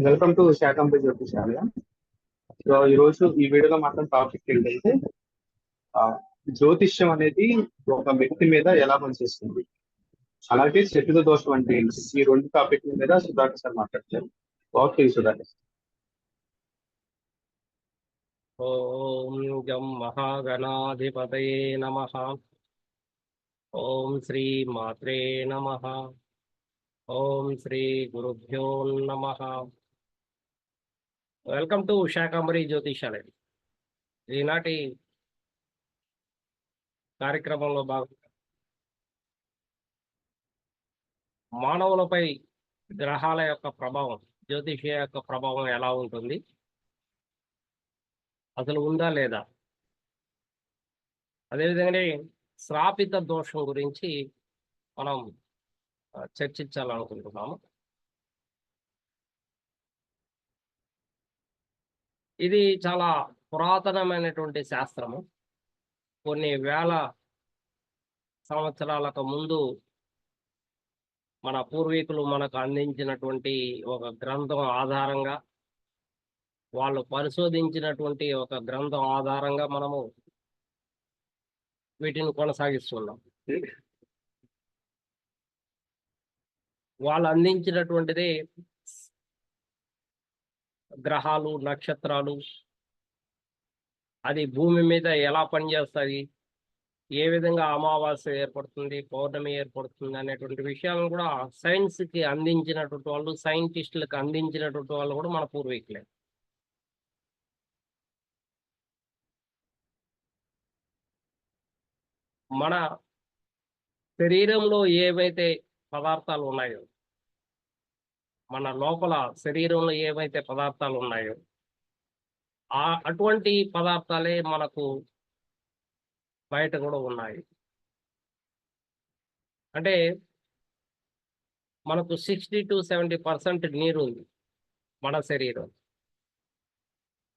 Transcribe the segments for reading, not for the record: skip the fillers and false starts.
Welcome to శాకంపై జ్యోతిషాలయ. So ఈ రోజు ఈ వీడియోలో మాత్రం టాపిక్ ఏంటంటే ఆ, జ్యోతిష్యం అనేది ఒక వ్యక్తి మీద ఎలా పనిచేస్తుంది, అలాగే శత్రు దోషం అంటే ఏంటి, ఈ రెండు టాపిక్ మీద సుధాకర్ సార్ మాట్లాడతారు. ఓకే సుధాకర్. ఓం గం మహాగణాధిపతయే నమః. ఓం శ్రీ మాత్రే నమః. ఓం శ్రీ గురుభ్యో నమః. Welcome to Shakambari Jyotishalayam. ఈనాటి కార్యక్రమంలో భాగంగా మానవులపై గ్రహాల యొక్క ప్రభావం, జ్యోతిష యొక్క ప్రభావం ఎలా ఉంటుంది, అసలు ఉందా లేదా, అదేవిధంగానే శ్రాపిత దోషం గురించి మనం చర్చించాలనుకుంటున్నాము. ఇది చాలా పురాతనమైనటువంటి శాస్త్రము. కొన్ని వేల సంవత్సరాలకు ముందు మన పూర్వీకులు మనకు అందించినటువంటి ఒక గ్రంథం ఆధారంగా, వాళ్ళు పరిశోధించినటువంటి ఒక గ్రంథం ఆధారంగా మనము వీటిని కొనసాగిస్తున్నాం. వాళ్ళు అందించినటువంటిది గ్రహాలు, నక్షత్రాలు, అది భూమి మీద ఎలా పనిచేస్తాయి, ఏ విధంగా అమావాస్య ఏర్పడుతుంది, పౌర్ణమి ఏర్పడుతుంది అనేటువంటి విషయాలను కూడా సైన్స్కి అందించినటువంటి వాళ్ళు, సైంటిస్టులకు అందించినటువంటి వాళ్ళు కూడా మన పూర్వీకులే. మన శరీరంలో ఏవైతే పదార్థాలు ఉన్నాయో, మన లోపల శరీరంలో ఏవైతే పదార్థాలు ఉన్నాయో అటువంటి పదార్థాలే మనకు బయట కూడా ఉన్నాయి. అంటే మనకు 60 to 70% నీరు ఉంది మన శరీరం,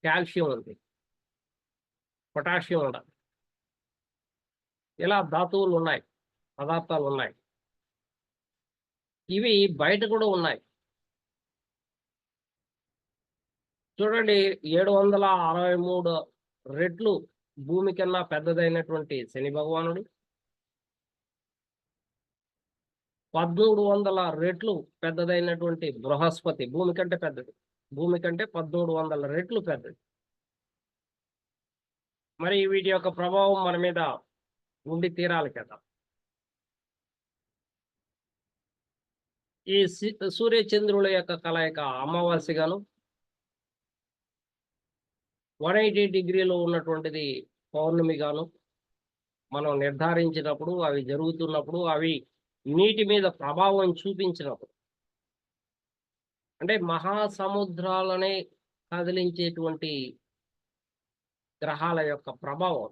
కాల్షియం ఉంది, పొటాషియం ఉండదు, ఇలా ధాతువులు ఉన్నాయి, పదార్థాలు ఉన్నాయి. ఇవి బయట కూడా ఉన్నాయి. చూడండి, 763 రెట్లు భూమి కన్నా పెద్దదైనటువంటి శని భగవానుడు, 1300 రెట్లు పెద్దదైనటువంటి బృహస్పతి, భూమి కంటే పెద్దది, భూమి కంటే 1300 రెట్లు పెద్దది. మరి వీటి యొక్క ప్రభావం మన మీద ఉండి తీరాలి కదా. ఈ సూర్య చంద్రుల యొక్క కలయిక అమావాస్యగాను, 180 డిగ్రీలో ఉన్నటువంటిది పౌర్ణమిగాను మనం నిర్ధారించినప్పుడు, అవి జరుగుతున్నప్పుడు, అవి నీటి మీద ప్రభావం చూపించినప్పుడు, అంటే మహాసముద్రాలనే కదిలించేటువంటి గ్రహాల యొక్క ప్రభావం,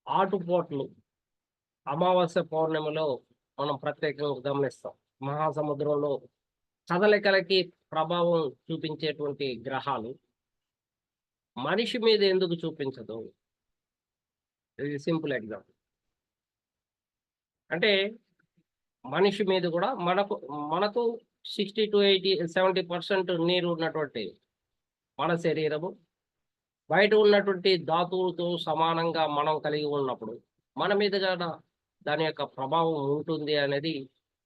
ఆటుపోట్లు అమావాస్య పౌర్ణమిలో మనం ప్రత్యేకంగా గమనిస్తాం. మహాసముద్రంలో కదలికలకి ప్రభావం చూపించేటువంటి గ్రహాలు మనిషి మీద ఎందుకు చూపించదు? ఇది సింపుల్ ఎగ్జాంపుల్. అంటే మనిషి మీద కూడా మనకు 60 to 70% నీరు ఉన్నటువంటి మన శరీరము బయట ఉన్నటువంటి ధాతువులతో సమానంగా మనం కలిగి ఉన్నప్పుడు మన మీద కూడా దాని యొక్క ప్రభావం ఉంటుంది అనేది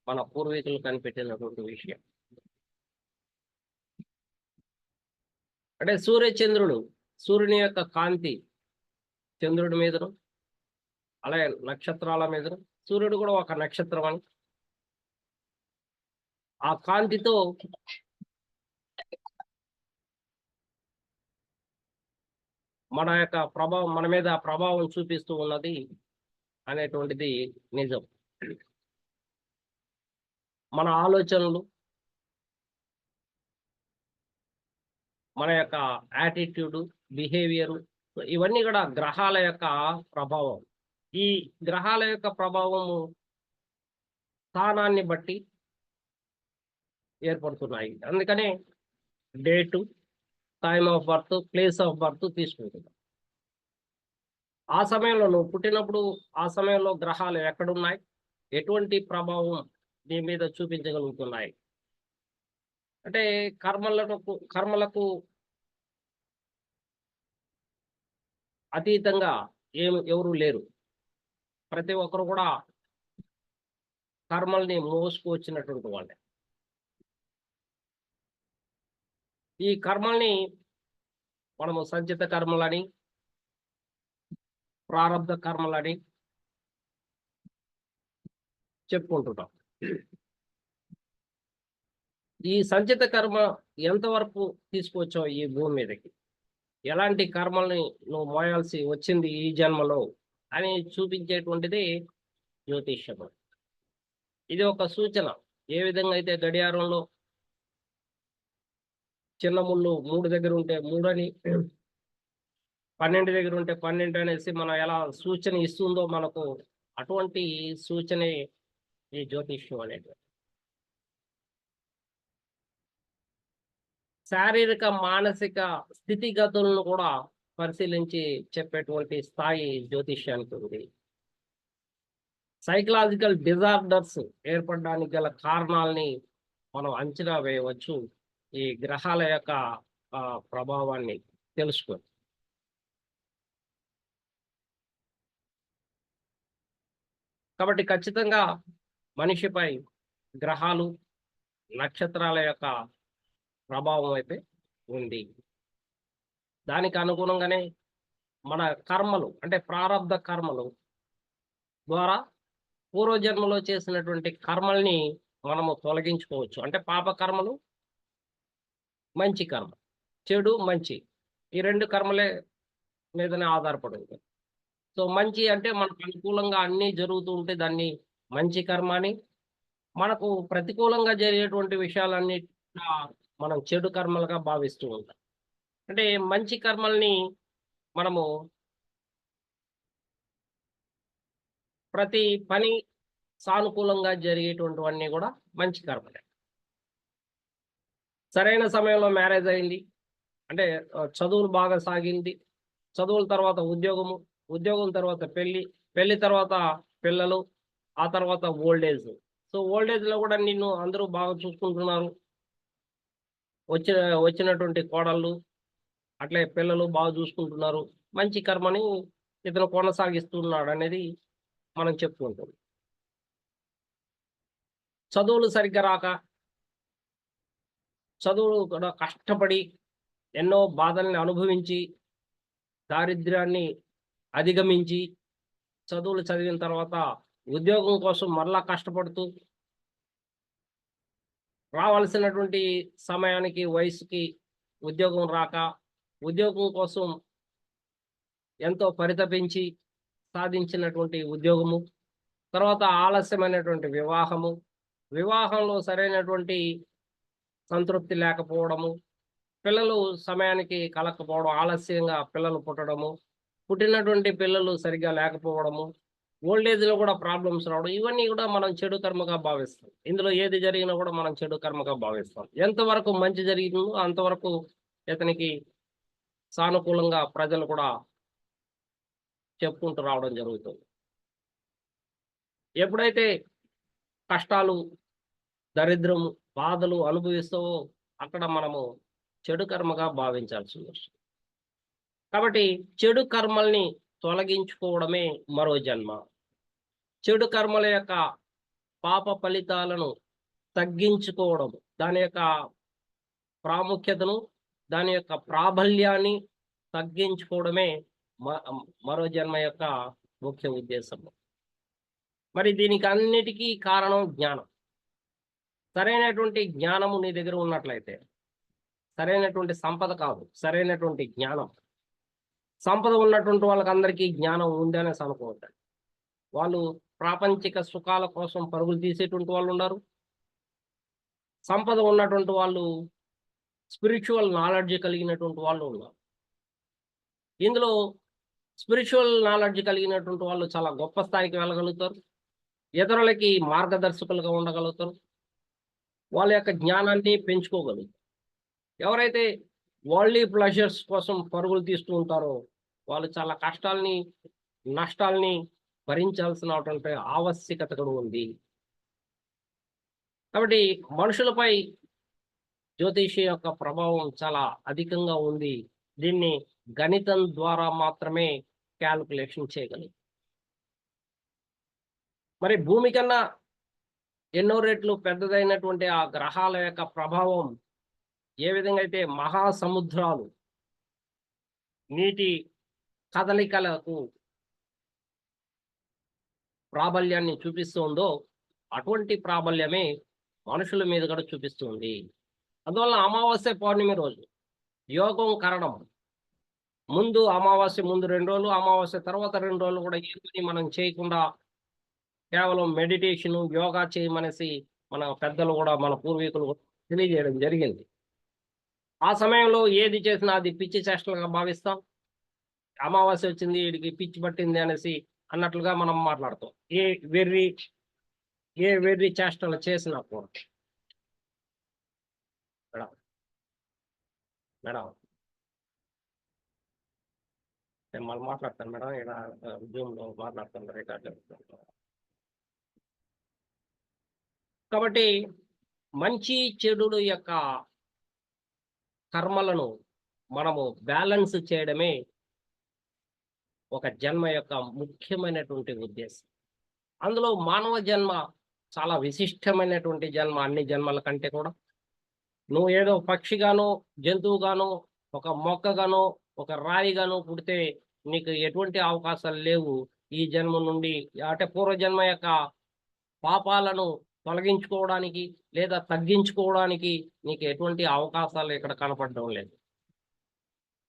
మన పూర్వీకులు కనిపెట్టినటువంటి విషయం. అంటే సూర్యుని యొక్క కాంతి చంద్రుడి మీదను, అలాగే నక్షత్రాల మీదను, సూర్యుడు కూడా ఒక నక్షత్రం అని, ఆ కాంతితో మన యొక్క ప్రభావం, మన మీద ప్రభావం చూపిస్తూ ఉన్నది అనేటువంటిది నిజం. మన ఆలోచనలు, మన యొక్క యాటిట్యూడ్, బిహేవియర్, ఇవన్నీ కూడా గ్రహాల యొక్క ప్రభావం. ఈ గ్రహాల యొక్క ప్రభావము స్థానాన్ని బట్టి ఏర్పడుతున్నాయి. అందుకనే date, time of birth, place of birth తీసుకుంటున్నాం. ఆ సమయంలో నువ్వు పుట్టినప్పుడు ఆ సమయంలో గ్రహాలు ఎక్కడున్నాయి, ఎటువంటి ప్రభావం నీ మీద చూపించగలుగుతున్నాయి, అంటే కర్మలకు అతీతంగా ఎవరు లేరు. ప్రతి ఒక్కరు కూడా కర్మల్ని మోసుకొచ్చినటువంటి వాళ్ళే. ఈ కర్మల్ని మనము సంచిత కర్మలని, ప్రారబ్ధ కర్మలని చెప్పుకుంటుంటాం. ఈ సంచిత కర్మ ఎంతవరకు తీసుకొచ్చావు ఈ భూమి మీదకి, ఎలాంటి కర్మల్ని నువ్వు మోయాల్సి వచ్చింది ఈ జన్మలో అని చూపించేటువంటిది జ్యోతిష్యము. ఇది ఒక సూచన. ఏ విధంగా అయితే గడియారంలో చిన్న ముళ్ళు 3 దగ్గర ఉంటే 3 అని, 12 దగ్గర ఉంటే 12 అనేసి మనం ఎలా సూచన ఇస్తుందో మనకు, అటువంటి సూచనే ఈ జ్యోతిష్యం అనేది. శారీరక మానసిక స్థితిగతులను కూడా పరిశీలించి చెప్పేటువంటి స్థాయి జ్యోతిష్యానికి ఉంది. సైకలాజికల్ డిజార్డర్స్ ఏర్పడడానికి గల కారణాలని మనం అంచనా వేయవచ్చు ఈ గ్రహాల యొక్క ప్రభావాన్ని తెలుసుకొని. కాబట్టి ఖచ్చితంగా మనిషిపై గ్రహాలు, నక్షత్రాల యొక్క ప్రభావం అయితే ఉంది. దానికి అనుగుణంగానే మన కర్మలు అంటే ప్రారబ్ధ కర్మలు ద్వారా పూర్వజన్మలో చేసినటువంటి కర్మల్ని మనము తొలగించుకోవచ్చు. అంటే పాప కర్మలు, మంచి కర్మ, చెడు మంచి, ఈ 2 కర్మలే మీదనే ఆధారపడి ఉంటుంది. సో మంచి అంటే మనకు అనుకూలంగా అన్నీ జరుగుతూ ఉంటే దాన్ని మంచి కర్మ అని, మనకు ప్రతికూలంగా జరిగేటువంటి విషయాలన్నీ మనం చెడు కర్మలుగా భావిస్తూ ఉంటాం. అంటే మంచి కర్మల్ని మనము ప్రతి పని సానుకూలంగా జరిగేటువంటివన్నీ కూడా మంచి కర్మలే. సరైన సమయంలో మ్యారేజ్ అయింది అంటే చదువులు బాగా సాగింది, చదువుల తర్వాత ఉద్యోగము, ఉద్యోగం తర్వాత పెళ్లి తర్వాత పిల్లలు, ఆ తర్వాత ఓల్డ్ ఏజ్. సో ఓల్డ్ ఏజ్లో కూడా నిన్ను అందరూ బాగా చూసుకుంటున్నారు, వచ్చినటువంటి కోడళ్ళు అట్లే పిల్లలు బాగా చూసుకుంటున్నారు, మంచి కర్మని ఇతను కొనసాగిస్తున్నాడు అనేది మనం చెప్పుకుంటాం. చదువులు సరిగ్గా రాక, చదువులు కూడా కష్టపడి ఎన్నో బాధల్ని అనుభవించి, దారిద్ర్యాన్ని అధిగమించి, చదువులు చదివిన తర్వాత ఉద్యోగం కోసం మరలా కష్టపడుతూ, రావాల్సినటువంటి సమయానికి వయసుకి ఉద్యోగం రాక, ఉద్యోగం కోసం ఎంతో పరితపించి సాధించినటువంటి ఉద్యోగము, తర్వాత ఆలస్యమైనటువంటి వివాహము, వివాహంలో సరైనటువంటి సంతృప్తి లేకపోవడము, పిల్లలు సమయానికి కలగకపోవడం, ఆలస్యంగా పిల్లలు పుట్టడము, పుట్టినటువంటి పిల్లలు సరిగ్గా లేకపోవడము, ఓల్డ్ ఏజ్లో కూడా ప్రాబ్లమ్స్ రావడం, ఇవన్నీ కూడా మనం చెడు కర్మగా భావిస్తాం. ఇందులో ఏది జరిగినా కూడా మనం చెడు కర్మగా భావిస్తాం. ఎంతవరకు మంచి జరిగిందో అంతవరకు ఇతనికి సానుకూలంగా ప్రజలు కూడా చెప్పుకుంటూ రావడం జరుగుతుంది. ఎప్పుడైతే కష్టాలు, దరిద్రము, బాధలు అనుభవిస్తావో అక్కడ మనము చెడు కర్మగా భావించాల్సి వస్తుంది. కాబట్టి చెడు కర్మల్ని తొలగించుకోవడమే మరో జన్మ. చెడు కర్మల యొక్క పాప ఫలితాలను తగ్గించుకోవడం, దాని యొక్క ప్రాముఖ్యతను, దాని యొక్క ప్రాబల్యాన్ని తగ్గించుకోవడమే మరో జన్మ యొక్క ముఖ్య ఉద్దేశం. మరి దీనికి అన్నిటికీ కారణం జ్ఞానం. సరైనటువంటి జ్ఞానము నీ దగ్గర ఉన్నట్లయితే, సరైనటువంటి సంపద కాదు, సరైనటువంటి జ్ఞానం. సంపద ఉన్నటువంటి వాళ్ళకందరికీ జ్ఞానం ఉందనేసి అనుకోవద్దు. వాళ్ళు ప్రాపంచిక సుఖాల కోసం పరుగులు తీసేటువంటి వాళ్ళు ఉన్నారు. సంపద ఉన్నటువంటి వాళ్ళు స్పిరిచువల్ నాలెడ్జ్ కలిగినటువంటి వాళ్ళు ఉన్నారు. ఇందులో స్పిరిచువల్ నాలెడ్జ్ కలిగినటువంటి వాళ్ళు చాలా గొప్ప స్థాయికి వెళ్ళగలుగుతారు, ఇతరులకి మార్గదర్శకులుగా ఉండగలుగుతారు, వాళ్ళ యొక్క జ్ఞానాన్ని పెంచుకోగలుగుతారు. ఎవరైతే వరల్డ్లీ ప్లెజర్స్ కోసం పరుగులు తీస్తూ ఉంటారో వాళ్ళు చాలా కష్టాల్ని, నష్టాల్ని భరించాల్సినటువంటి ఆవశ్యకత కూడా ఉంది. కాబట్టి మనుషులపై జ్యోతిష్యం యొక్క ప్రభావం చాలా అధికంగా ఉంది. దీన్ని గణితం ద్వారా మాత్రమే క్యాలిక్యులేషన్ చేయగలం. మరి భూమి కన్నా ఎన్నో రెట్లు పెద్దదైనటువంటి ఆ గ్రహాల యొక్క ప్రభావం ఏ విధంగా అయితే మహాసముద్రాలు నీటి కదలికలకు ప్రాబల్యాన్ని చూపిస్తుందో అటువంటి ప్రాబల్యమే మనుషుల మీద కూడా చూపిస్తుంది. అందువల్ల అమావాస్య పౌర్ణమి రోజు యోగం కరణం ముందు అమావాస్య ముందు 2 రోజులు, అమావాస్య తర్వాత 2 రోజులు కూడా ఏ పని మనం చేయకుండా కేవలం మెడిటేషన్ యోగా చేయమనేసి మన పెద్దలు కూడా మన పూర్వీకులు కూడా తెలియజేయడం జరిగింది. ఆ సమయంలో ఏది చేసినా అది పిచ్చి చేష్టలుగా భావిస్తాం. అమావాస్య వచ్చింది వీడికి పిచ్చి పట్టింది అనేసి అన్నట్లుగా మనం మాట్లాడతాం. ఏ వెర్రి చేష్టలు చేసినా కూడా. మేడం మేడం నేను మళ్ళీ మాట్లాడతాను మేడం. ఇక్కడ జూమ్లో మాట్లాడతాను రికార్డ్. కాబట్టి మంచి చెడుల యొక్క కర్మలను మనము బ్యాలెన్స్ చేయడమే ఒక జన్మ యొక్క ముఖ్యమైనటువంటి ఉద్దేశం. అందులో మానవ జన్మ చాలా విశిష్టమైనటువంటి జన్మ అన్ని జన్మల కంటే కూడా. నువ్వు ఏదో పక్షిగానో జంతువుగానో ఒక మొక్కగానో ఒక రాయిగానో పుడితే నీకు ఎటువంటి అవకాశాలు లేవు ఈ జన్మ నుండి. అంటే పూర్వజన్మ యొక్క పాపాలను తొలగించుకోవడానికి లేదా తగ్గించుకోవడానికి నీకు ఎటువంటి అవకాశాలు ఇక్కడ కనపడడం లేదు.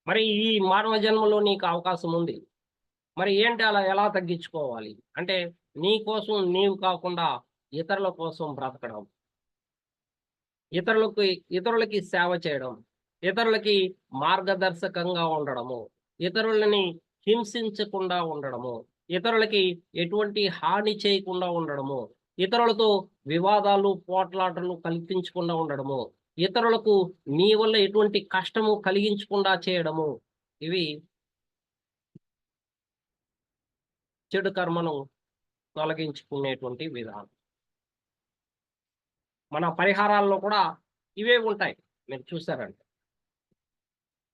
మరి ఈ మానవ జన్మలో నీకు అవకాశం ఉంది. మరి ఏంటి అలా ఎలా తగ్గించుకోవాలి అంటే నీ కోసం నీవు కాకుండా ఇతరుల కోసం బ్రతకడం, ఇతరులకి సేవ చేయడం, ఇతరులకి మార్గదర్శకంగా ఉండడము, ఇతరులని హింసించకుండా ఉండడము, ఇతరులకి ఎటువంటి హాని చేయకుండా ఉండడము, ఇతరులతో వివాదాలు పోట్లాటలు కల్పించకుండా ఉండడము, ఇతరులకు నీ వల్ల ఎటువంటి కష్టము కలిగించకుండా చేయడము, ఇవి చెడు కర్మను తొలగించుకునేటువంటి విధానం. మన పరిహారాల్లో కూడా ఇవే ఉంటాయి, మీరు చూసారంటే.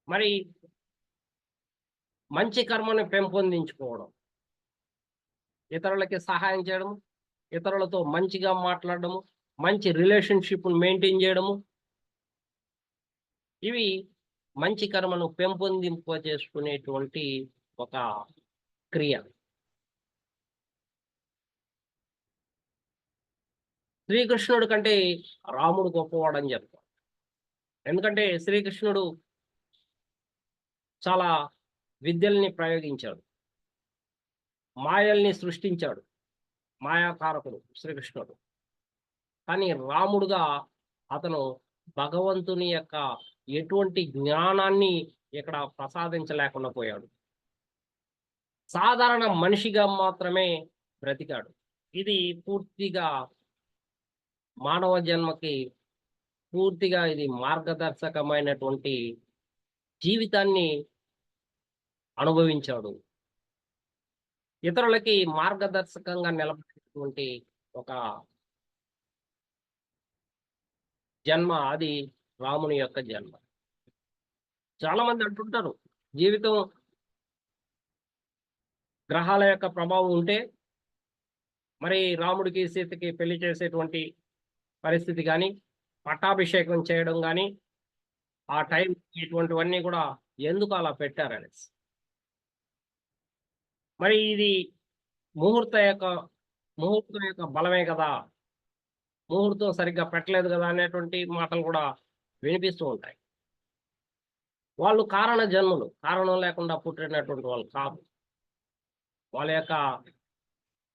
మరి మంచి కర్మను పెంపొందించుకోవడం, ఇతరులకి సహాయం చేయడము, ఇతరులతో మంచిగా మాట్లాడడము, మంచి రిలేషన్షిప్ మెయింటైన్ చేయడము, ఇవి మంచి కర్మను పెంపొందింపజేసుకునేటువంటి ఒక క్రియ. శ్రీకృష్ణుడి కంటే రాముడు గొప్పవాడని చెప్తాం. ఎందుకంటే శ్రీకృష్ణుడు చాలా విద్యల్ని ప్రయోగించాడు, మాయల్ని సృష్టించాడు, మాయాకారకుడు శ్రీకృష్ణుడు. కానీ రాముడుగా అతను భగవంతుని యొక్క ఎటువంటి జ్ఞానాన్ని ఇక్కడ ప్రసాదించలేకుండా పోయాడు. సాధారణ మనిషిగా మాత్రమే బ్రతికాడు. ఇది పూర్తిగా మానవ జన్మకి పూర్తిగా ఇది మార్గదర్శకమైనటువంటి జీవితాన్ని అనుభవించాడు. ఇతరులకి మార్గదర్శకంగా నిలబడేటువంటి ఒక జన్మ అది రాముని యొక్క జన్మ. చాలా మంది అంటుంటారు జీవితం గ్రహాల యొక్క ప్రభావం ఉంటే మరి రాముడికి సీతకి పెళ్లి చేసేటువంటి పరిస్థితి కానీ, పట్టాభిషేకం చేయడం కానీ, ఆ టైం ఇటువంటివన్నీ కూడా ఎందుకు అలా పెట్టారనేసి. మరి ఇది ముహూర్తం యొక్క బలమే కదా, ముహూర్తం సరిగ్గా పెట్టలేదు కదా అనేటువంటి మాటలు కూడా వినిపిస్తూ ఉంటాయి. వాళ్ళు కారణ జన్ములు, కారణం లేకుండా పుట్టినటువంటి వాళ్ళు కాదు. వాళ్ళ యొక్క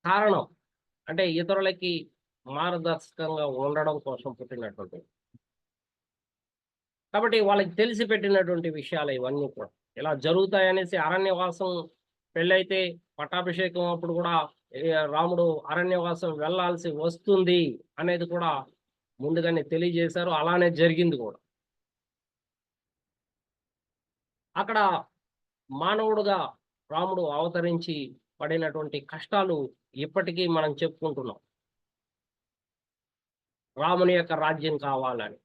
కారణం అంటే ఇతరులకి మార్గదర్శకంగా ఉండడం కోసం పుట్టినటువంటి. కాబట్టి వాళ్ళకి తెలిసి పెట్టినటువంటి విషయాలు ఇవన్నీ కూడా ఇలా జరుగుతాయనేసి. అరణ్యవాసం పెళ్ళైతే పట్టాభిషేకం అప్పుడు కూడా రాముడు అరణ్యవాసం వెళ్ళాల్సి వస్తుంది అనేది కూడా ముందుగానే తెలియజేశారు. అలానే జరిగింది కూడా. అక్కడ మానవుడుగా రాముడు అవతరించి పడినటువంటి కష్టాలు ఇప్పటికీ మనం చెప్పుకుంటున్నాం. రాముని యొక్క రాజ్యం కావాలని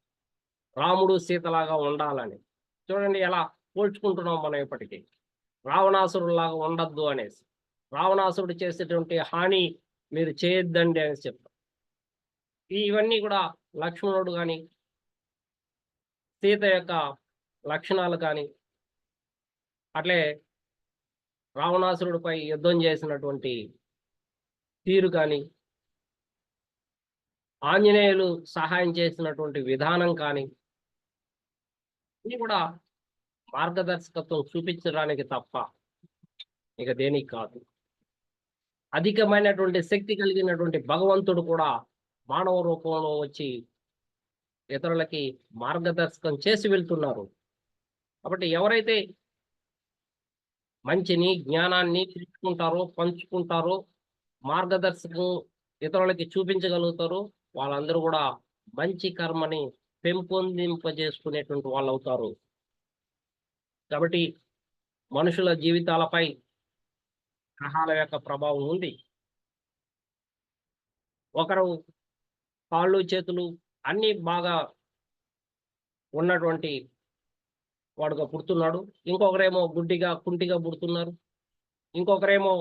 రాముడు సీతలాగా ఉండాలని. చూడండి ఎలా పోల్చుకుంటున్నాం మనం ఇప్పటికీ. రావణాసురులాగా ఉండద్దు అనేసి. రావణాసురుడు చేసేటువంటి హాని మీరు చేయొద్దండి అనేసి చెప్తాం. ఇవన్నీ కూడా లక్ష్మణుడు గాని, సీత యొక్క లక్షణాలు కానీ, అట్లే రావణాసురుడిపై యుద్ధం చేసినటువంటి తీరు కానీ, ఆంజనేయులు సహాయం చేసినటువంటి విధానం కానీ, ఇవి కూడా మార్గదర్శకత్వం చూపించడానికి తప్ప ఇక దేనికి కాదు. అధికమైనటువంటి శక్తి కలిగినటువంటి భగవంతుడు కూడా మానవ రూపంలో వచ్చి ఇతరులకి మార్గదర్శకం చేసి వెళ్తున్నారు. కాబట్టి ఎవరైతే మంచిని, జ్ఞానాన్ని తీసుకుంటారో, పంచుకుంటారో, మార్గదర్శకం ఇతరులకి చూపించగలుగుతారో, వాళ్ళందరూ కూడా మంచి కర్మని పెంపొందింపజేసుకునేటువంటి వాళ్ళు అవుతారు. కాబట్టి మనుషుల జీవితాలపై గ్రహాల యొక్క ప్రభావం ఉంది. ఒకరు కాళ్ళు, చేతులు అన్నీ బాగా ఉన్నటువంటి వాడుగా పుడుతున్నాడు. ఇంకొకరేమో గుడ్డిగా, కుంటిగా పుడుతున్నారు. ఇంకొకరేమో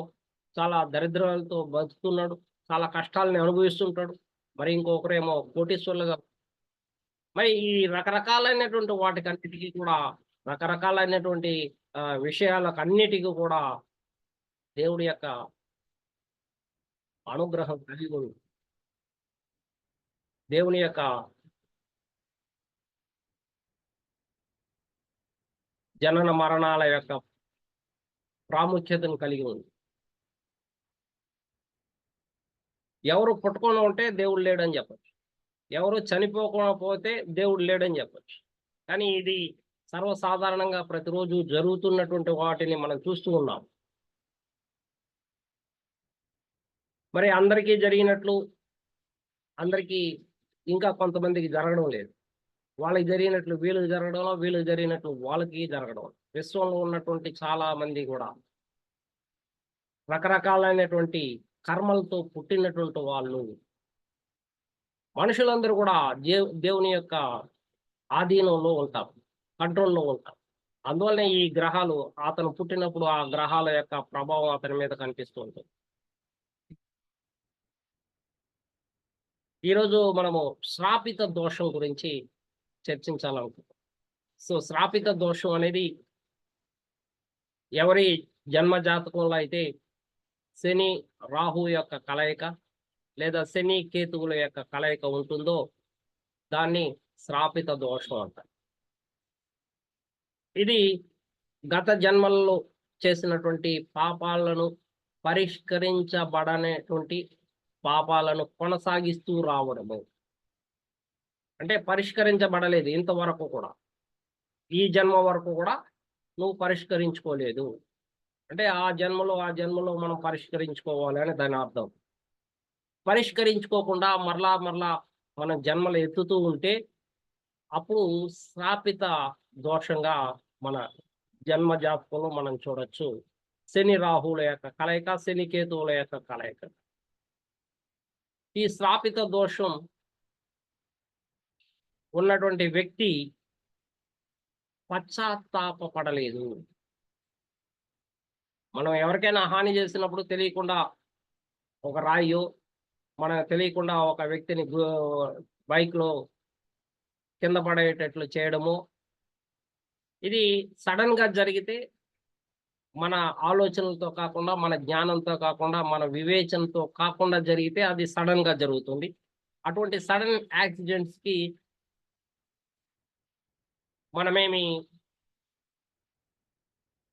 చాలా దరిద్రాలతో బతుకుతున్నాడు. చాలా కష్టాలని అనుభవిస్తుంటాడు. మరి ఇంకొకరేమో కోటీశ్వరులుగా. మరి ఈ రకరకాలైనటువంటి వాటికన్నిటికీ కూడా రకరకాలైనటువంటి విషయాలకు అన్నిటికీ కూడా దేవుడి యొక్క అనుగ్రహం కలిగి ఉంది. దేవుని యొక్క జనన మరణాల యొక్క ప్రాముఖ్యతను కలిగి ఉంది. ఎవరు పుట్టకుండా ఉంటే దేవుడు లేడని చెప్పచ్చు. ఎవరు చనిపోకుండా పోతే దేవుడు లేడని చెప్పచ్చు. కానీ ఇది సర్వసాధారణంగా ప్రతిరోజు జరుగుతున్నటువంటి వాటిని మనం చూస్తూ ఉన్నాం. మరి అందరికీ జరిగినట్లు అందరికీ ఇంకా కొంతమందికి జరగడం లేదు. వాళ్ళకి జరిగినట్లు వీళ్ళకి జరగడంలో, వీళ్ళకి జరిగినట్లు వాళ్ళకి జరగడం. విశ్వంలో ఉన్నటువంటి చాలా మంది కూడా రకరకాలైనటువంటి కర్మలతో పుట్టినటువంటి వాళ్ళు. మనుషులందరూ కూడా దేవుని యొక్క ఆధీనంలో ఉంటారు, కంట్రోల్లో ఉంటారు. అందువల్లనే ఈ గ్రహాలు అతను పుట్టినప్పుడు ఆ గ్రహాల యొక్క ప్రభావం అతని మీద కనిపిస్తూ ఉంటుంది. ఈరోజు మనము శ్రాపిత దోషం గురించి చర్చించాలనుకుంటున్నాం. సో శ్రాపిత దోషం అనేది ఎవరి జన్మ జాతకంలో అయితే శని రాహు యొక్క కలయిక లేదా శని కేతువుల యొక్క కలయిక ఉంటుందో దాన్ని శ్రాపిత దోషం అంటారు. ఇది గత జన్మల్లో చేసినటువంటి పాపాలను పరిష్కరించబడనేటువంటి పాపాలను కొనసాగిస్తూ రావడము. అంటే పరిష్కరించబడలేదు ఇంతవరకు కూడా, ఈ జన్మ వరకు కూడా నువ్వు పరిష్కరించుకోలేదు అంటే ఆ జన్మలో మనం పరిష్కరించుకోవాలి అని దాని అర్థం. పరిష్కరించుకోకుండా మరలా మనం జన్మలు ఎత్తుతూ ఉంటే అప్పుడు శ్రాపిత దోషంగా మన జన్మ జాతకంలో మనం చూడొచ్చు. శని రాహువుల యొక్క కలయిక, శని కేతువుల యొక్క కలయిక. ఈ శ్రాపిత దోషం ఉన్నటువంటి వ్యక్తి పశ్చాత్తాపపడలేదు. మనం ఎవరికైనా హాని చేసినప్పుడు తెలియకుండా ఒక రాయో, మనకు తెలియకుండా ఒక వ్యక్తిని బైక్లో కింద పడేటట్లు చేయడము, ఇది సడన్ గా జరిగితే మన ఆలోచనలతో కాకుండా, మన జ్ఞానంతో కాకుండా, మన వివేచనతో కాకుండా జరిగితే అది సడన్ గా జరుగుతుంది. అటువంటి సడన్ యాక్సిడెంట్స్ కి మనమేమి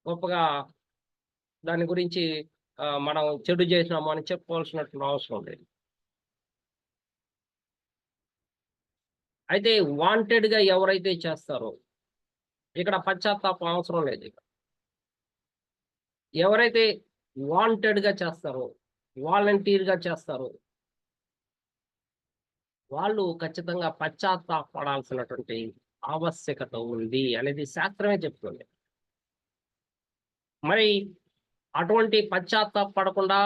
గొప్పగా దాని గురించి మనం చెడు చేసినాము అని చెప్పుకోవాల్సినటువంటి అవసరం లేదు. అయితే వాంటెడ్ గా ఎవరైతే చేస్తారో ఇక్కడ పశ్చాత్తాపం అవసరం లేదు. ఇక్కడ ఎవరైతే వాంటెడ్ గా చేస్తారో, వాలంటీర్ గా చేస్తారో వాళ్ళు ఖచ్చితంగా పశ్చాత్తాపడాల్సినటువంటి ఆవశ్యకత ఉంది అనేది శాస్త్రమే చెప్తుంది. మరి అటువంటి పశ్చాత్తాపడకుండా,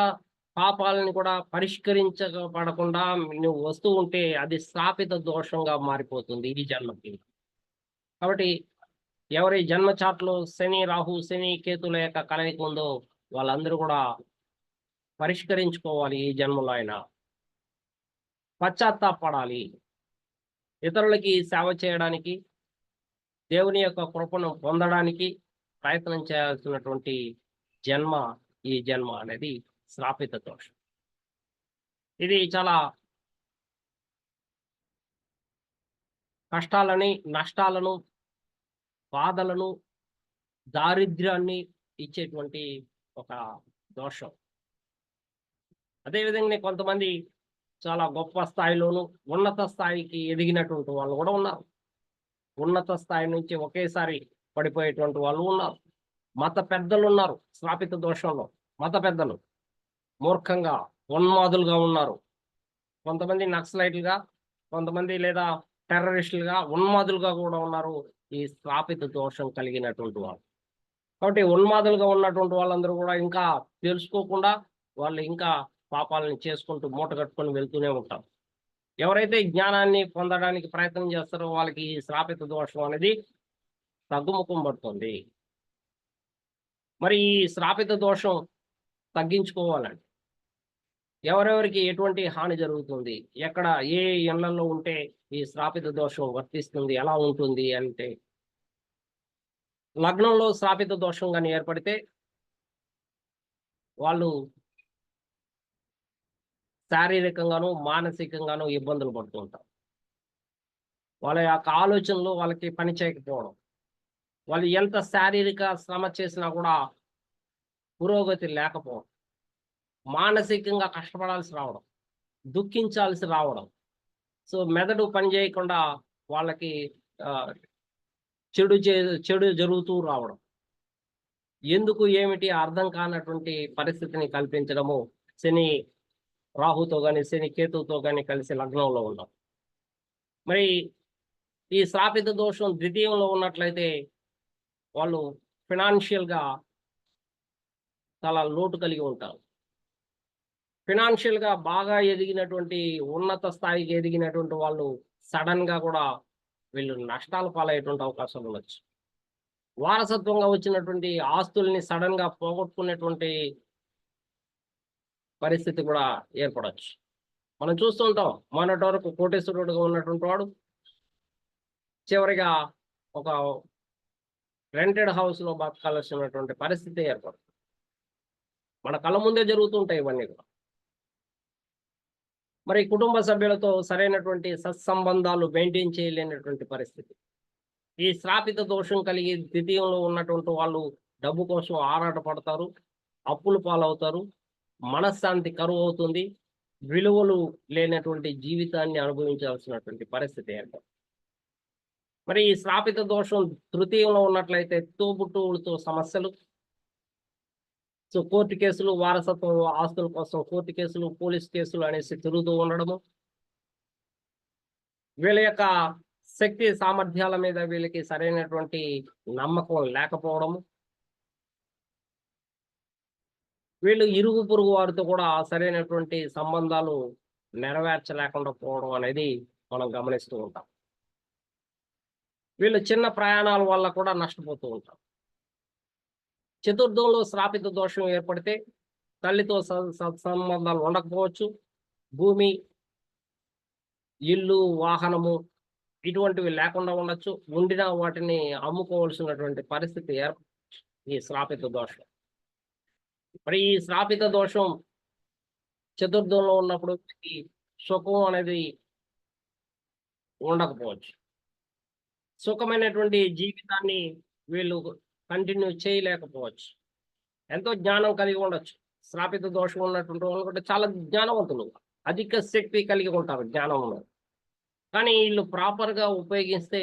పాపాలని కూడా పరిష్కరించబడకుండా నువ్వు వస్తూ ఉంటే అది స్థాపిత దోషంగా మారిపోతుంది ఈ జన్మకి. కాబట్టి ఎవరి జన్మ చాట్లో శని రాహు శని కేతుల యొక్క కలయిక ఉందో వాళ్ళందరూ కూడా పరిష్కరించుకోవాలి. ఈ జన్మలో అయినా పశ్చాత్తాపడాలి, ఇతరులకి సేవ చేయడానికి, దేవుని యొక్క కృపను పొందడానికి ప్రయత్నం చేయాల్సినటువంటి జన్మ ఈ జన్మ అనేది శ్రాపిత దోషం. ఇది చాలా కష్టాలని, నష్టాలను, బాధలను, దారిద్ర్యాన్ని ఇచ్చేటువంటి ఒక దోషం. అదేవిధంగా కొంతమంది చాలా గొప్ప స్థాయిలోను ఉన్నత స్థాయికి ఎదిగినటువంటి వాళ్ళు కూడా ఉన్నారు. ఉన్నత స్థాయి నుంచి ఒకేసారి పడిపోయేటువంటి వాళ్ళు ఉన్నారు. మత పెద్దలు ఉన్నారు శ్రాపిత దోషంలో. మత పెద్దలు మూర్ఖంగా ఉన్మాదులుగా ఉన్నారు. కొంతమంది నక్సలైట్లుగా, కొంతమంది లేదా టెర్రరిస్టులుగా, ఉన్మాదులుగా కూడా ఉన్నారు ఈ శ్రాపిత దోషం కలిగినటువంటి వాళ్ళు. కాబట్టి ఉన్మాదులుగా ఉన్నటువంటి వాళ్ళందరూ కూడా ఇంకా తెలుసుకోకుండా వాళ్ళు ఇంకా పాపాలను చేసుకుంటూ మూట కట్టుకొని వెళ్తూనే ఉంటారు. ఎవరైతే జ్ఞానాన్ని పొందడానికి ప్రయత్నం చేస్తారో వాళ్ళకి ఈ శ్రాపిత దోషం అనేది తగ్గుముఖం పడుతుంది. మరి ఈ శ్రాపిత దోషం తగ్గించుకోవాలండి. ఎవరెవరికి ఎటువంటి హాని జరుగుతుంది, ఎక్కడ ఏ ఇళ్లలో ఉంటే ఈ శ్రాపిత దోషం వర్తిస్తుంది, ఎలా ఉంటుంది అంటే, లగ్నంలో శ్రాపిత దోషం కానీ ఏర్పడితే వాళ్ళు శారీరకంగాను మానసికంగాను ఇబ్బందులు పడుతూ ఉంటారు. వాళ్ళ యొక్క ఆలోచనలు వాళ్ళకి పని చేయకపోవడం, వాళ్ళు ఎంత శారీరక శ్రమ చేసినా కూడా పురోగతి లేకపోవడం, మానసికంగా కష్టపడాల్సి రావడం, దుఃఖించాల్సి రావడం. సో మెదడు పని చేయకుండా వాళ్ళకి చెడు జరుగుతూ రావడం, ఎందుకు ఏమిటి అర్థం కానటువంటి పరిస్థితిని కల్పించడము శని రాహుతో కానీ శని కేతుతో కానీ కలిసి లగ్నంలో ఉన్నాం. మరి ఈ శ్రాపిత దోషం ద్వితీయంలో ఉన్నట్లయితే వాళ్ళు ఫినాన్షియల్గా చాలా లోటు కలిగి ఉంటారు. ఫినాన్షియల్గా బాగా ఎదిగినటువంటి ఉన్నత స్థాయికి ఎదిగినటువంటి వాళ్ళు సడన్గా కూడా వీళ్ళు నష్టాలు పాలయ్యేటువంటి అవకాశాలు ఉండొచ్చు. వారసత్వంగా వచ్చినటువంటి ఆస్తుల్ని సడన్గా పోగొట్టుకునేటువంటి పరిస్థితి కూడా ఏర్పడవచ్చు. మనం చూస్తూ ఉంటాం, మొన్నటి వరకు కోటేశ్వరుడుగా ఉన్నటువంటి వాడు చివరిగా ఒక రెంటెడ్ హౌస్లో బతకాల్సినటువంటి పరిస్థితి ఏర్పడుతుంది. మన కళ్ళ ముందే జరుగుతుంటాయి ఇవన్నీ కూడా. మరి కుటుంబ సభ్యులతో సరైనటువంటి సత్సంబంధాలు మెయింటైన్ చేయలేనటువంటి పరిస్థితి. ఈ శ్రాపిత దోషం కలిగి ద్వితీయంలో ఉన్నటువంటి వాళ్ళు డబ్బు కోసం ఆరాట పడతారు, అప్పులు పాలవుతారు, మనశ్శాంతి కరువు అవుతుంది, విలువలు లేనటువంటి జీవితాన్ని అనుభవించాల్సినటువంటి పరిస్థితి ఏర్పడుతుంది. మరి ఈ శ్రాపిత దోషం తృతీయంలో ఉన్నట్లయితే తోబుట్టువులతో సమస్యలు, సో కోర్టు కేసులు, వారసత్వ ఆస్తుల కోసం కోర్టు కేసులు, పోలీస్ కేసులు అనేసి తిరుగుతూ ఉండడము, వీళ్ళ యొక్క శక్తి సామర్థ్యాల మీద వీళ్ళకి సరైనటువంటి నమ్మకం లేకపోవడము, వీళ్ళు ఇరుగు పొరుగు వారితో కూడా సరైనటువంటి సంబంధాలు నెరవేర్చలేకుండా పోవడం అనేది మనం గమనిస్తూ ఉంటాం. వీళ్ళు చిన్న ప్రయాణాల వల్ల కూడా నష్టపోతూ ఉంటాం. చతుర్థంలో శ్రాపిత దోషం ఏర్పడితే తల్లితో సత్సంబంధాలు ఉండకపోవచ్చు, భూమి, ఇల్లు, వాహనము ఇటువంటివి లేకుండా ఉండొచ్చు, ఉండిన వాటిని అమ్ముకోవాల్సినటువంటి పరిస్థితి ఈ శ్రాపిత దోషం. మరి ఈ శ్రాపిత దోషం చతుర్థంలో ఉన్నప్పుడు ఈ సుఖం అనేది ఉండకపోవచ్చు. సుఖమైనటువంటి జీవితాన్ని వీళ్ళు కంటిన్యూ చేయలేకపోవచ్చు. ఎంతో జ్ఞానం కలిగి ఉండొచ్చు. శ్రాపిత దోషం ఉన్నటువంటి వాళ్ళు కూడా చాలా జ్ఞానవంతులు, అధిక శక్తి కలిగి ఉంటారు జ్ఞానంలో. కానీ వీళ్ళు ప్రాపర్గా ఉపయోగిస్తే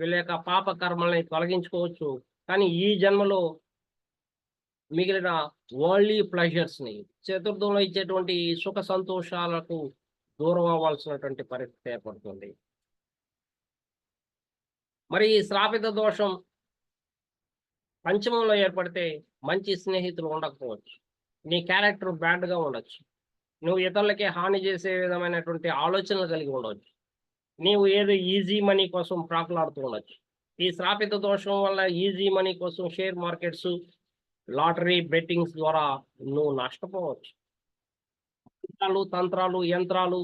వీళ్ళ యొక్క పాప కర్మల్ని తొలగించుకోవచ్చు. కానీ ఈ జన్మలో మిగిలిన వరల్డ్లీ ప్లెజర్స్ని, చతుర్థంలో ఇచ్చేటువంటి సుఖ సంతోషాలకు దూరం అవ్వాల్సినటువంటి పరిస్థితి ఏర్పడుతుంది. మరి ఈ శ్రాపిత దోషం పంచమంలో ఏర్పడితే మంచి స్నేహితులు ఉండకపోవచ్చు, నీ క్యారెక్టర్ బ్యాడ్గా ఉండొచ్చు, నువ్వు ఇతరులకి హాని చేసే విధమైనటువంటి ఆలోచనలు కలిగి ఉండవచ్చు, నీవు ఏదో ఈజీ మనీ కోసం ప్రాకులాడుతూ ఉండొచ్చు, ఈ శ్రాపిత దోషం వల్ల ఈజీ మనీ కోసం షేర్ మార్కెట్స్, లాటరీ బెట్టింగ్స్ ద్వారా నువ్వు నష్టపోవచ్చు. మంత్రాలు, తంత్రాలు, యంత్రాలు,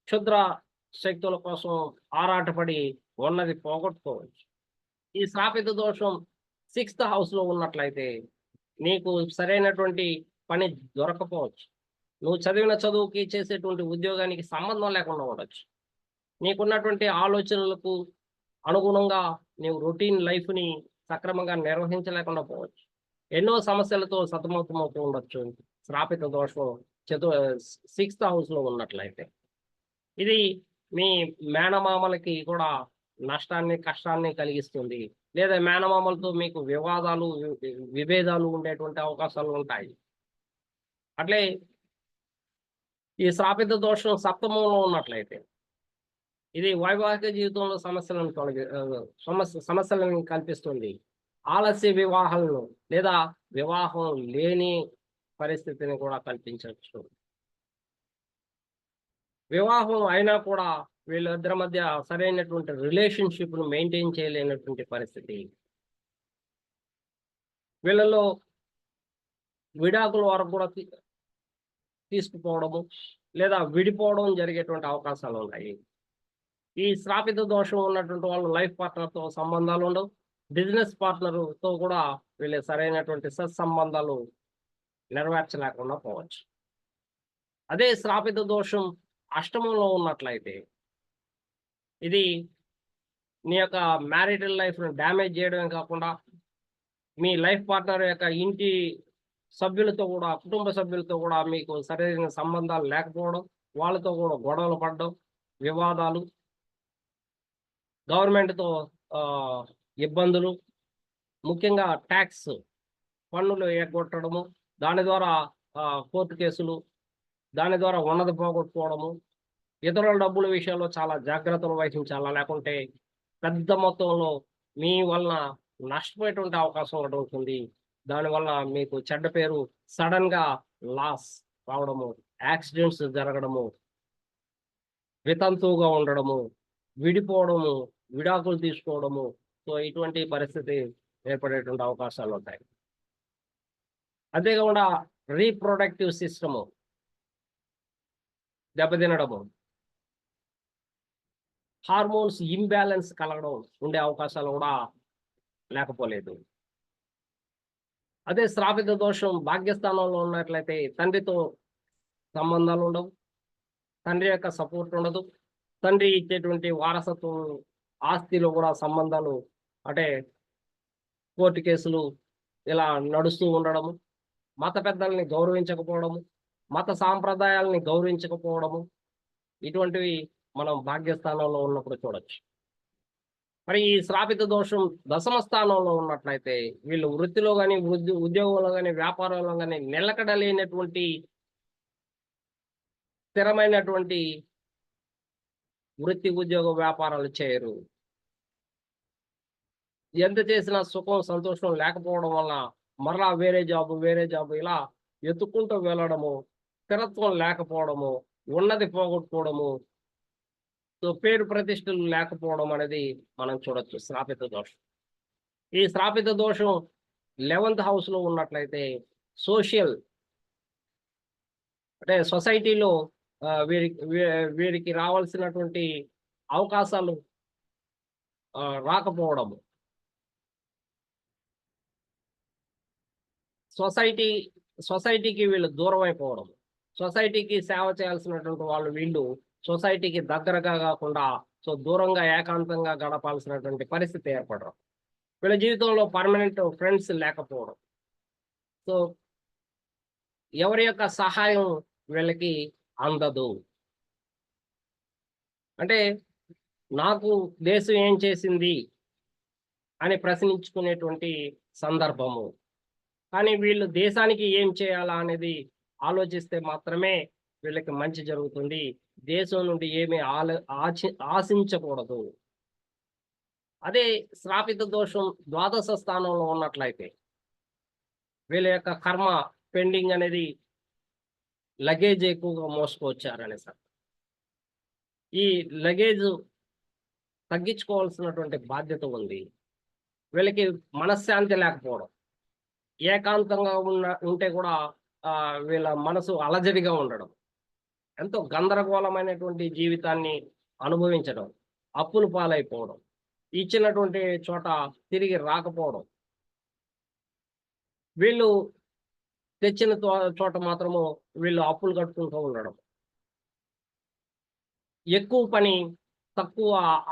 క్షుద్ర శక్తుల కోసం ఆరాటపడి ఉన్నది పోగొట్టుకోవచ్చు. ఈ శ్రాపిత దోషం 6th house లో ఉన్నట్లయితే నీకు సరైనటువంటి పని దొరకపోవచ్చు. నువ్వు చదివిన చదువుకి, చేసేటువంటి ఉద్యోగానికి సంబంధం లేకుండా ఉండొచ్చు. నీకున్నటువంటి ఆలోచనలకు అనుగుణంగా నీవు రొటీన్ లైఫ్ని సక్రమంగా నిర్వహించలేకుండా పోవచ్చు. ఎన్నో సమస్యలతో సతమతమవుతూ ఉండొచ్చు శ్రాపిత దోషం 6th house లో ఉన్నట్లయితే. ఇది మీ మేనమామలకి కూడా నష్టాన్ని, కష్టాన్ని కలిగిస్తుంది. లేదా మేనమామలతో మీకు వివాదాలు, విభేదాలు ఉండేటువంటి అవకాశాలు ఉంటాయి. అట్లే ఈ శ్రాపిత దోషం 7th ఉన్నట్లయితే ఇది వైవాహిక జీవితంలో సమస్యలను కల్పిస్తుంది. ఆలస్య వివాహాలను లేదా వివాహం లేని పరిస్థితిని కూడా కల్పించవచ్చు. వివాహం అయినా కూడా వీళ్ళిద్దరి మధ్య సరైనటువంటి రిలేషన్షిప్ను మెయింటైన్ చేయలేనటువంటి పరిస్థితి. వీళ్ళలో విడాకుల వరకు కూడా తీసుకుపోవడము లేదా విడిపోవడం జరిగేటువంటి అవకాశాలు ఉన్నాయి. ఈ శ్రాపిత దోషం ఉన్నటువంటి వాళ్ళు లైఫ్ పార్ట్నర్తో సంబంధాలు ఉండవు. బిజినెస్ పార్ట్నర్తో కూడా వీళ్ళ సరైనటువంటి సత్సంబంధాలు నెరవేర్చలేకుండా పోవచ్చు. అదే శ్రాపిత దోషం 8th ఉన్నట్లయితే ఇది నీ యొక్క మ్యారిటల్ లైఫ్ను డ్యామేజ్ చేయడమే కాకుండా మీ లైఫ్ పార్ట్నర్ యొక్క ఇంటి సభ్యులతో కూడా, కుటుంబ సభ్యులతో కూడా మీకు సరైన సంబంధాలు లేకపోవడం, వాళ్ళతో కూడా గొడవలు పడడం, వివాదాలు, గవర్నమెంట్తో ఇబ్బందులు, ముఖ్యంగా ట్యాక్స్ పన్నులు ఎగ్గొట్టడము, దాని ద్వారా కోర్టు కేసులు, దాని ద్వారా ఉన్నది పోగొట్టుకోవడము, ఇతరుల డబ్బుల విషయంలో చాలా జాగ్రత్తలు వహించాలా, లేకుంటే పెద్ద మొత్తంలో మీ వలన నష్టపోయేటువంటి అవకాశం ఒకటి ఉంటుంది. దానివల్ల మీకు చెడ్డ పేరు, సడన్గా లాస్ రావడము, యాక్సిడెంట్స్ జరగడము, వితంతువుగా ఉండడము, విడిపోవడము, విడాకులు తీసుకోవడము, సో ఇటువంటి పరిస్థితి ఏర్పడేటువంటి అవకాశాలు ఉంటాయి. అంతేకాకుండా రీప్రొడక్టివ్ సిస్టము దెబ్బతినడము, హార్మోన్స్ ఇంబ్యాలెన్స్ కలగడం ఉండే అవకాశాలు కూడా లేకపోలేదు. అదే శ్రాపిత దోషం భాగ్యస్థానంలో ఉన్నట్లయితే తండ్రితో సంబంధాలు ఉండవు, తండ్రి యొక్క సపోర్ట్ ఉండదు, తండ్రి ఇచ్చేటువంటి వారసత్వం ఆస్తిలో కూడా సంబంధాలు అంటే కోర్టు కేసులు ఇలా నడుస్తూ ఉండడము, మత పెద్దల్ని గౌరవించకపోవడము, మత సాంప్రదాయాలని గౌరవించకపోవడము, ఇటువంటివి మనం భాగ్యస్థానంలో ఉన్నప్పుడు చూడొచ్చు. మరి ఈ శ్రాపిత దోషం 10వ స్థానంలో ఉన్నట్లయితే వీళ్ళు వృత్తిలో కానీ, ఉద్యోగంలో కానీ, వ్యాపారంలో కానీ నిలకడ లేనటువంటి స్థిరమైనటువంటి వృత్తి, ఉద్యోగ, వ్యాపారాలు చేయరు. ఎంత చేసినా సుఖం, సంతోషం లేకపోవడం వల్ల మరలా వేరే జాబు ఇలా ఎత్తుకుంటూ వెళ్ళడము, స్థిరత్వం లేకపోవడము, ఉన్నది పోగొట్టుకోవడము, సో పేరు ప్రతిష్టలు లేకపోవడం అనేది మనం చూడొచ్చు శ్రాపిత దోషం. ఈ శ్రాపిత దోషం 11th house ఉన్నట్లయితే సోషల్ అంటే సొసైటీలో వీరికి రావాల్సినటువంటి అవకాశాలు రాకపోవడము, సొసైటీకి వీళ్ళు దూరం అయిపోవడం, సొసైటీకి సేవ చేయాల్సినటువంటి వాళ్ళు వీళ్ళు సొసైటీకి దగ్గరగా కాకుండా సో దూరంగా ఏకాంతంగా గడపాల్సినటువంటి పరిస్థితి ఏర్పడడం, వీళ్ళ జీవితంలో పర్మనెంట్ ఫ్రెండ్స్ లేకపోవడం, సో ఎవరి యొక్క సహాయం వీళ్ళకి అందదు. అంటే నాకు దేశం ఏం చేసింది అని ప్రశ్నించుకునేటువంటి సందర్భము, కానీ వీళ్ళు దేశానికి ఏం చేయాలా అనేది ఆలోచిస్తే మాత్రమే వీళ్ళకి మంచి జరుగుతుంది. దేశం నుండి ఏమీ ఆశించకూడదు. అదే శ్రాపిత దోషం 12వ స్థానంలో ఉన్నట్లయితే వీళ్ళ యొక్క కర్మ పెండింగ్ అనేది లగేజ్ ఎక్కువగా మోసుకొచ్చారనే సార్, ఈ లగేజ్ తగ్గించుకోవాల్సినటువంటి బాధ్యత ఉంది. వీళ్ళకి మనశ్శాంతి లేకపోవడం, ఏకాంతంగా ఉంటే కూడా వీళ్ళ మనసు అలజడిగా ఉండడం, ఎంతో గందరగోళమైనటువంటి జీవితాన్ని అనుభవించడం, అప్పులు పాలైపోవడం, ఇచ్చినటువంటి చోట తిరిగి రాకపోవడం, వీళ్ళు తెచ్చిన చోట మాత్రము వీళ్ళు అప్పులు కట్టుకుంటూ ఉండడం, ఎక్కువ పని తక్కువ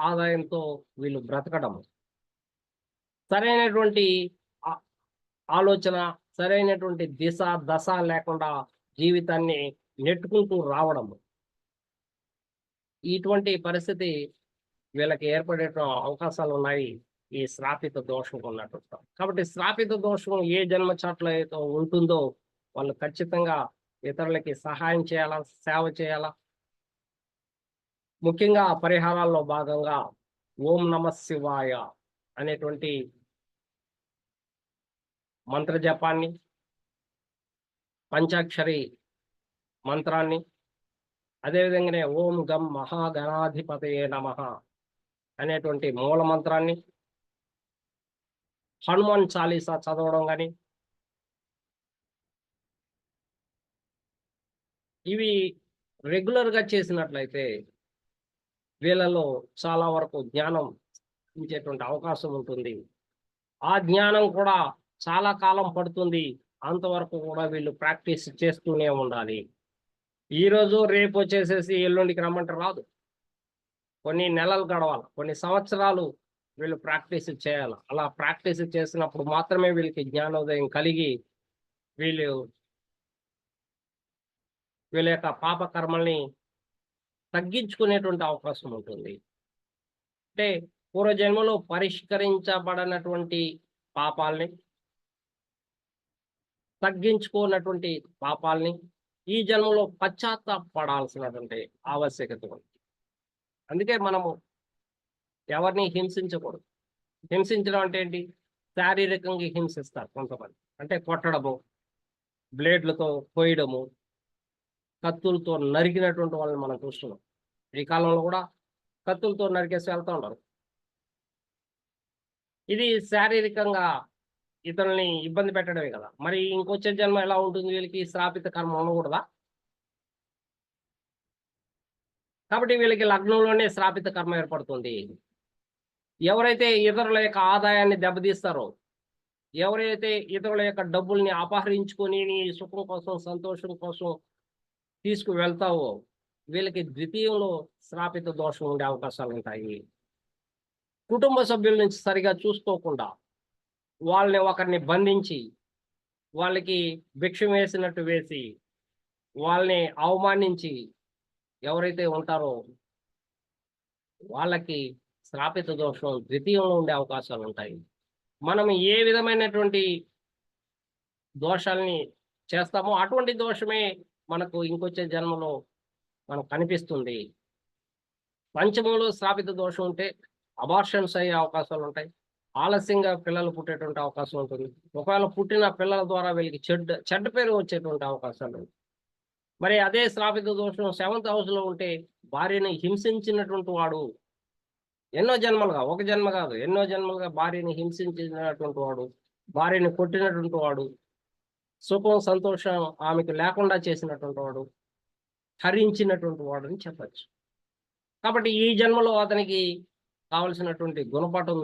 ఆదాయంతో వీళ్ళు బ్రతకడం, సరైనటువంటి ఆలోచన, సరైనటువంటి దిశ దశ లేకుండా జీవితాన్ని నెట్టుకుంటూ రావడం, ఇటువంటి పరిస్థితి వీళ్ళకి ఏర్పడే అవకాశాలు ఉన్నాయి ఈ శ్రాపిత దోషం ఉన్నట్టు. కాబట్టి శ్రాపిత దోషం ఏ జన్మ చాట్లో అయితే ఉంటుందో వాళ్ళు ఖచ్చితంగా ఇతరులకి సహాయం చేయాలా, సేవ చేయాలా. ముఖ్యంగా పరిహారాల్లో భాగంగా ఓం నమ శివాయ అనేటువంటి మంత్ర జపాన్ని, పంచాక్షరి మంత్రాన్ని, అదేవిధంగానే ఓం గం మహాగణాధిపతయే నమః అనేటువంటి మూల మంత్రాన్ని, హనుమాన్ చాలీసా చదవడం కానీ, ఇవి రెగ్యులర్గా చేసినట్లయితే వీళ్ళలో చాలా వరకు జ్ఞానం ఇచ్చేటువంటి అవకాశం ఉంటుంది. ఆ జ్ఞానం కూడా చాలా కాలం పడుతుంది. అంతవరకు కూడా వీళ్ళు ప్రాక్టీస్ చేస్తూనే ఉండాలి. ఈరోజు రేపు వచ్చేసేసి ఎల్లుండికి రమ్మంటే రాదు. కొన్ని నెలలు గడవాలి, కొన్ని సంవత్సరాలు వీళ్ళు ప్రాక్టీస్ చేయాలి. అలా ప్రాక్టీస్ చేసినప్పుడు మాత్రమే వీళ్ళకి జ్ఞానోదయం కలిగి వీళ్ళ యొక్క పాప కర్మల్ని తగ్గించుకునేటువంటి అవకాశం ఉంటుంది. అంటే పూర్వజన్మలో పరిష్కరించబడినటువంటి పాపాలని, తగ్గించుకున్నటువంటి పాపాలని ఈ జన్మలో పశ్చాత్తాపడాల్సినటువంటి ఆవశ్యకత ఉంది. అందుకే మనము ఎవరిని హింసించకూడదు. హింసించడం అంటే ఏంటి? శారీరకంగా హింసిస్తారు కొంతమంది. అంటే కొట్టడము, బ్లేడ్లతో కోయడము, కత్తులతో నరికినటువంటి వాళ్ళని మనం చూస్తున్నాం. ఈ కాలంలో కూడా కత్తులతో నరికేసి వెళ్తూ ఉంటారు. ఇది శారీరకంగా ఇతరుల్ని ఇబ్బంది పెట్టడమే కదా. మరి ఇంకొచ్చే జన్మ ఎలా ఉంటుంది? వీళ్ళకి శ్రాపిత కర్మ ఉండకూడదా? కాబట్టి వీళ్ళకి లగ్నంలోనే శ్రాపిత కర్మ ఏర్పడుతుంది. ఎవరైతే ఇతరుల యొక్క ఆదాయాన్ని దెబ్బతీస్తారో, ఎవరైతే ఇతరుల యొక్క డబ్బుల్ని అపహరించుకొని నీ సుఖం కోసం, సంతోషం కోసం తీసుకువెళ్తావో వీళ్ళకి ద్వితీయంలో శ్రాపిత దోషం ఉండే అవకాశాలు ఉంటాయి. కుటుంబ సభ్యుల నుంచి సరిగా చూసుకోకుండా వాళ్ళని ఒకరిని బంధించి వాళ్ళకి భిక్షం వేసినట్టు వేసి వాళ్ళని అవమానించి ఎవరైతే ఉంటారో వాళ్ళకి శ్రాపిత దోషం ద్వితీయంలో ఉండే అవకాశాలు ఉంటాయి. మనం ఏ విధమైనటువంటి దోషాలని చేస్తామో అటువంటి దోషమే మనకు ఇంకొచ్చే జన్మలో మనకు కనిపిస్తుంది. పంచమంలో శ్రాపిత దోషం ఉంటే అబార్షన్స్ అయ్యే అవకాశాలు ఉంటాయి. ఆలస్యంగా పిల్లలు పుట్టేటువంటి అవకాశం ఉంటుంది. ఒకవేళ పుట్టిన పిల్లల ద్వారా వీళ్ళకి చెడ్డ పేరు వచ్చేటువంటి అవకాశాలు ఉంటాయి. మరి అదే శ్రాపిత దోషం 7th హౌస్లో ఉంటే భార్యని హింసించినటువంటి వాడు ఎన్నో జన్మలుగా, ఒక జన్మ కాదు ఎన్నో జన్మలుగా భార్యని హింసించినటువంటి వాడు, భార్యని కొట్టినటువంటి వాడు, సుఖం సంతోషం ఆమెకు లేకుండా చేసినటువంటి వాడు, హరించినటువంటి వాడు అని చెప్పచ్చు. కాబట్టి ఈ జన్మలో అతనికి కావలసినటువంటి గుణపాఠం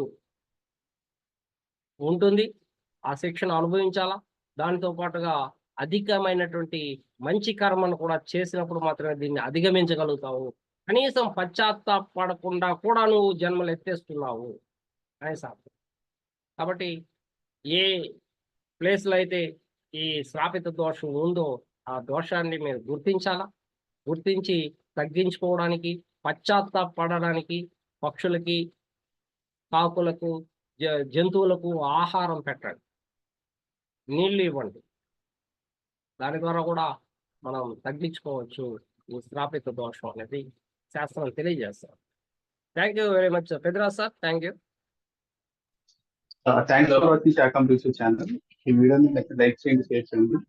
ఉంటుంది. ఆ శిక్షను అనుభవించాలా. దానితో పాటుగా అధికమైనటువంటి మంచి కర్మను కూడా చేసినప్పుడు మాత్రమే దీన్ని అధిగమించగలుగుతావు. కనీసం పశ్చాత్తాపడకుండా కూడా నువ్వు జన్మలు ఎత్తేస్తున్నావు అని సాధ్యం. కాబట్టి ఏ ప్లేస్లో అయితే ఈ శ్రాపిత దోషం ఉందో ఆ దోషాన్ని మీరు గుర్తించాలా. గుర్తించి తగ్గించుకోవడానికి, పశ్చాత్తాపడడానికి పక్షులకి, కాకులకు, జంతువులకు ఆహారం పెట్టండి, నీళ్ళు ఇవ్వండి. దాని ద్వారా కూడా మనం తగ్గించుకోవచ్చు ఈ శ్రాపిత దోషం అనేది శాస్త్రం తెలియజేస్తారు. Thank you very much Peddaraj sir. Thank you. Thanks for watching Shakam research channel. ఈ వీడియోని లైక్ చేయండి, షేర్ చేయండి,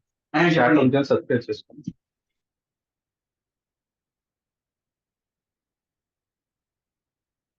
శాఖం సబ్స్క్రైబ్ చేసుకోండి.